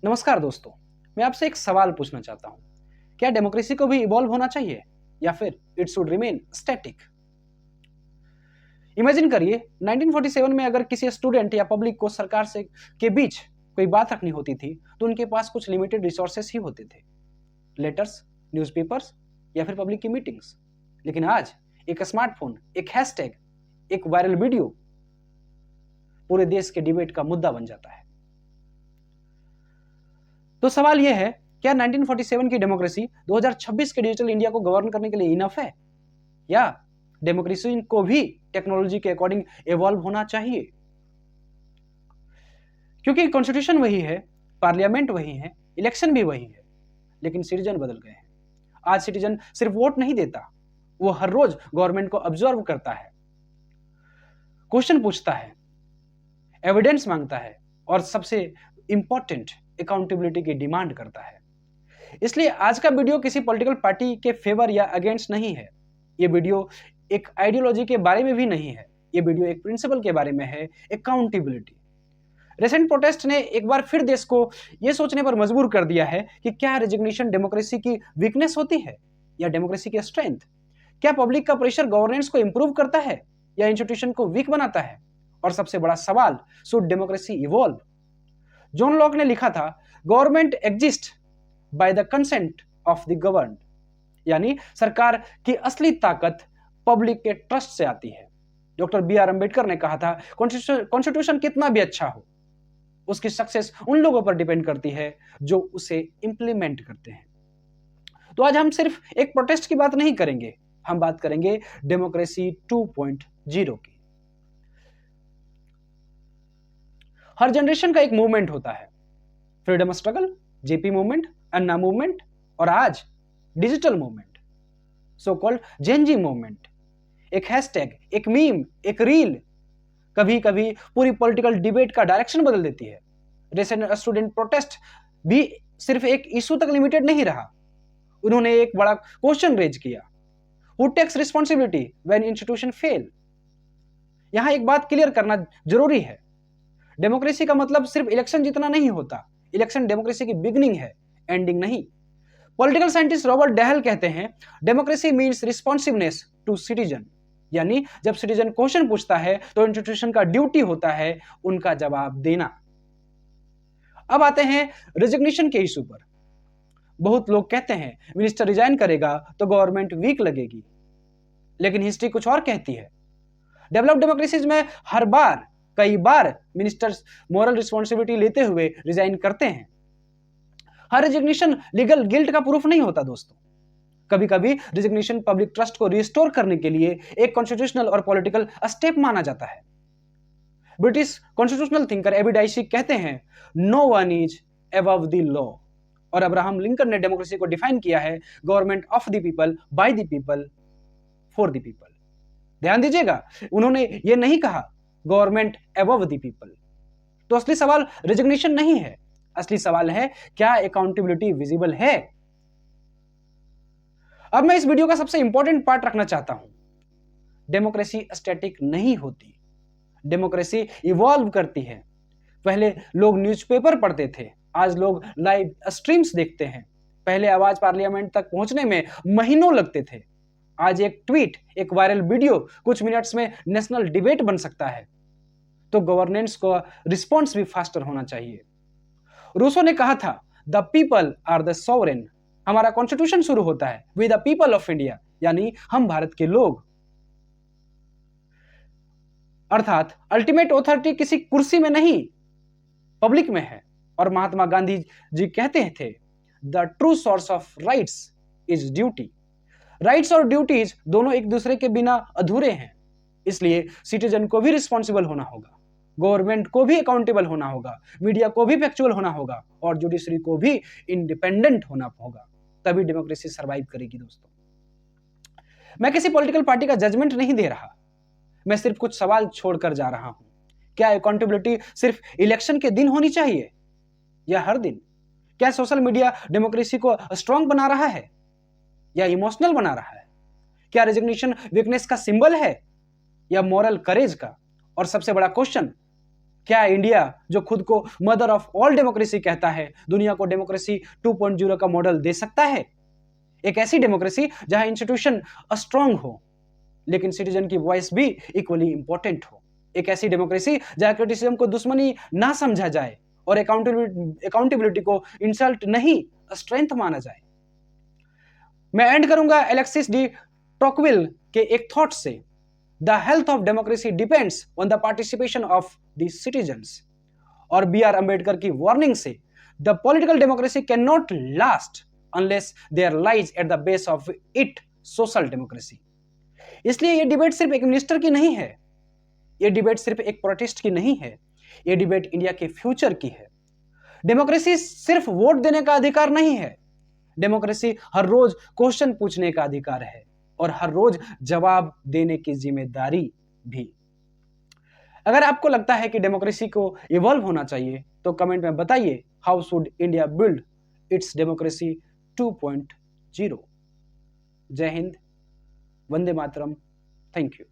नमस्कार दोस्तों, मैं आपसे एक सवाल पूछना चाहता हूं। क्या डेमोक्रेसी को भी इवॉल्व होना चाहिए या फिर it should remain static? Imagine करिए 1947 में अगर किसी स्टूडेंट या पब्लिक को सरकार से के बीच कोई बात रखनी होती थी तो उनके पास कुछ लिमिटेड रिसोर्सेस ही होते थे। लेटर्स, न्यूज़पेपर्स या फिर पब्लिक की मीटिंग्स। लेकिन आज एक स्मार्टफोन, एक हैशटैग, एक वायरल वीडियो पूरे देश के डिबेट का मुद्दा बन जाता है। तो सवाल यह है, क्या 1947 की डेमोक्रेसी 2026 के डिजिटल इंडिया को गवर्न करने के लिए इनफ है या डेमोक्रेसी को भी टेक्नोलॉजी के अकॉर्डिंग इवॉल्व होना चाहिए? क्योंकि कॉन्स्टिट्यूशन वही है, पार्लियामेंट वही है, इलेक्शन भी वही है, लेकिन सिटीजन बदल गए हैं। आज सिटीजन सिर्फ वोट नहीं देता, वो हर रोज गवर्नमेंट को ऑब्जर्व करता है, क्वेश्चन पूछता है, एविडेंस मांगता है और सबसे इंपॉर्टेंट अकाउंटेबिलिटी की डिमांड करता है। इसलिए आज का वीडियो किसी पॉलिटिकल पार्टी के फेवर या अगेंस्ट नहीं है। ये वीडियो एक आइडियोलॉजी के बारे में भी नहीं है। ये वीडियो एक प्रिंसिपल के बारे में है, अकाउंटेबिलिटी। रिसेंट प्रोटेस्ट ने एक बार फिर देश को यह सोचने पर मजबूर कर दिया है कि क्या रेजिग्नेशन डेमोक्रेसी की वीकनेस होती है या डेमोक्रेसी की स्ट्रेंथ? क्या पब्लिक का प्रेशर गवर्नेंस को इंप्रूव करता है या इंस्टीट्यूशन को वीक बनाता है? और सबसे बड़ा सवाल, should democracy evolve? John Locke ने लिखा था, government exist by the consent of the governed, यानी सरकार की असली ताकत पब्लिक के ट्रस्ट से आती है। डॉक्टर बी आर अंबेडकर ने कहा था, कॉन्स्टिट्यूशन कितना भी अच्छा हो, उसकी सक्सेस उन लोगों पर डिपेंड करती है जो उसे इंप्लीमेंट करते हैं। तो आज हम सिर्फ एक प्रोटेस्ट की बात नहीं करेंगे, हम बात करेंगे डेमोक्रेसी 2.0 की। हर जनरेशन का एक मूवमेंट होता है, फ्रीडम स्ट्रगल, जेपी मूवमेंट, अन्ना मूवमेंट और आज digital movement, so called Gen Z movement. एक हैशटैग, एक मीम, एक रील कभी कभी पूरी पॉलिटिकल डिबेट का डायरेक्शन बदल देती है। रिसेंट स्टूडेंट प्रोटेस्ट भी सिर्फ एक इशू तक लिमिटेड नहीं रहा, उन्होंने एक बड़ा क्वेश्चन रेज किया, who takes responsibility when institution fail? यहां एक बात क्लियर करना जरूरी है, डेमोक्रेसी का मतलब सिर्फ इलेक्शन जीतना नहीं होता। इलेक्शन डेमोक्रेसी की बिगिनिंग है, एंडिंग नहीं। पॉलिटिकल साइंटिस्ट रॉबर्ट डैहल कहते हैं, democracy means responsiveness to citizen, यानी जब सिटीजन क्वेश्चन पूछता है तो इंस्टीट्यूशन का ड्यूटी होता है उनका जवाब देना। अब आते हैं रेजिग्नेशन के इशू पर। बहुत लोग कहते हैं मिनिस्टर रिजाइन करेगा तो गवर्नमेंट वीक लगेगी, लेकिन हिस्ट्री कुछ और कहती है। डेवलप्ड डेमोक्रेसीज में कई बार मिनिस्टर्स मॉरल रिस्पॉन्सिबिलिटी लेते हुए रिजाइन करते हैं। हर रेजिग्नेशन लीगल गिल्ट का प्रूफ नहीं होता दोस्तों। कभी कभी रेजिग्नेशन पब्लिक ट्रस्ट को रिस्टोर करने के लिए एक कॉन्स्टिट्यूशनल और पॉलिटिकल स्टेप माना जाता है। British constitutional thinker A B Dicey कहते हैं, no one is above the law. और अब्राहम लिंकन ने डेमोक्रेसी को डिफाइन किया है, government of the people, by the people, for the people. ध्यान दीजिएगा, उन्होंने ये नहीं कहा गवर्नमेंट अबव द पीपल। तो असली सवाल रेजिग्नेशन नहीं है, असली सवाल है क्या अकाउंटेबिलिटी विजिबल है? अब मैं इस वीडियो का सबसे इंपॉर्टेंट पार्ट रखना चाहता हूं, डेमोक्रेसी स्टैटिक नहीं होती, डेमोक्रेसी इवॉल्व करती है। पहले लोग न्यूज़पेपर पढ़ते थे, आज लोग लाइव स्ट्रीम्स देखते हैं। पहले आवाज पार्लियामेंट तक पहुंचने में महीनों लगते थे, आज एक ट्वीट, एक वायरल वीडियो कुछ मिनट्स में नेशनल डिबेट बन सकता है। तो गवर्नेंस को रिस्पॉन्स भी फास्टर होना चाहिए। रूसो ने कहा था, the people are the sovereign. हमारा कॉन्स्टिट्यूशन शुरू होता है with the people of India, यानी हम भारत के लोग। अर्थात अल्टीमेट ऑथोरिटी किसी कुर्सी में नहीं, पब्लिक में है। और महात्मा गांधी जी कहते थे, the true source of rights is duty. Rights और ड्यूटीज दोनों एक दूसरे के बिना अधूरे हैं, इसलिए सिटीजन को भी रिस्पॉन्सिबल होना होगा, गवर्नमेंट को भी अकाउंटेबल होना होगा, मीडिया को भी फैक्चुअल होना होगा और जुडिशरी को भी इंडिपेंडेंट होना होगा, तभी डेमोक्रेसी सर्वाइव करेगी दोस्तों। मैं किसी पॉलिटिकल पार्टी का जजमेंट नहीं दे रहा, मैं सिर्फ कुछ सवाल छोड़कर जा रहा हूं। क्या अकाउंटेबिलिटी सिर्फ इलेक्शन के दिन होनी चाहिए या हर दिन? क्या सोशल मीडिया डेमोक्रेसी को स्ट्रांग बना रहा है या इमोशनल बना रहा है? क्या रेजिग्नेशन वीकनेस का सिंबल है या मॉरल करेज का? और सबसे बड़ा क्वेश्चन, क्या इंडिया, जो खुद को मदर ऑफ ऑल डेमोक्रेसी कहता है, दुनिया को डेमोक्रेसी 2.0 का मॉडल दे सकता है? एक ऐसी डेमोक्रेसी जहां इंस्टीट्यूशन स्ट्रांग हो लेकिन सिटीजन की वॉइस भी इक्वली इंपॉर्टेंट हो। एक ऐसी डेमोक्रेसी जहां क्रिटिसिज्म को दुश्मनी ना समझा जाए और अकाउंटेबिलिटी को इंसल्ट नहीं स्ट्रेंथ माना जाए। मैं एंड करूंगा एलेक्सिस डी टॉकविल के एक थॉट से, the health of democracy depends on the participation of the citizens, और बी आर अंबेडकर की वार्निंग से, the political democracy can not last unless there lies at the base of it social democracy. इसलिए यह debate सिर्फ एक minister की नहीं है, यह डिबेट सिर्फ एक प्रोटेस्ट की नहीं है, यह डिबेट इंडिया के फ्यूचर की है। डेमोक्रेसी सिर्फ वोट देने का अधिकार नहीं है, डेमोक्रेसी हर रोज क्वेश्चन पूछने का अधिकार है और हर रोज जवाब देने की जिम्मेदारी भी। अगर आपको लगता है कि डेमोक्रेसी को इवॉल्व होना चाहिए तो कमेंट में बताइए, how should India build its democracy 2.0। जय हिंद, वंदे मातरम, थैंक यू।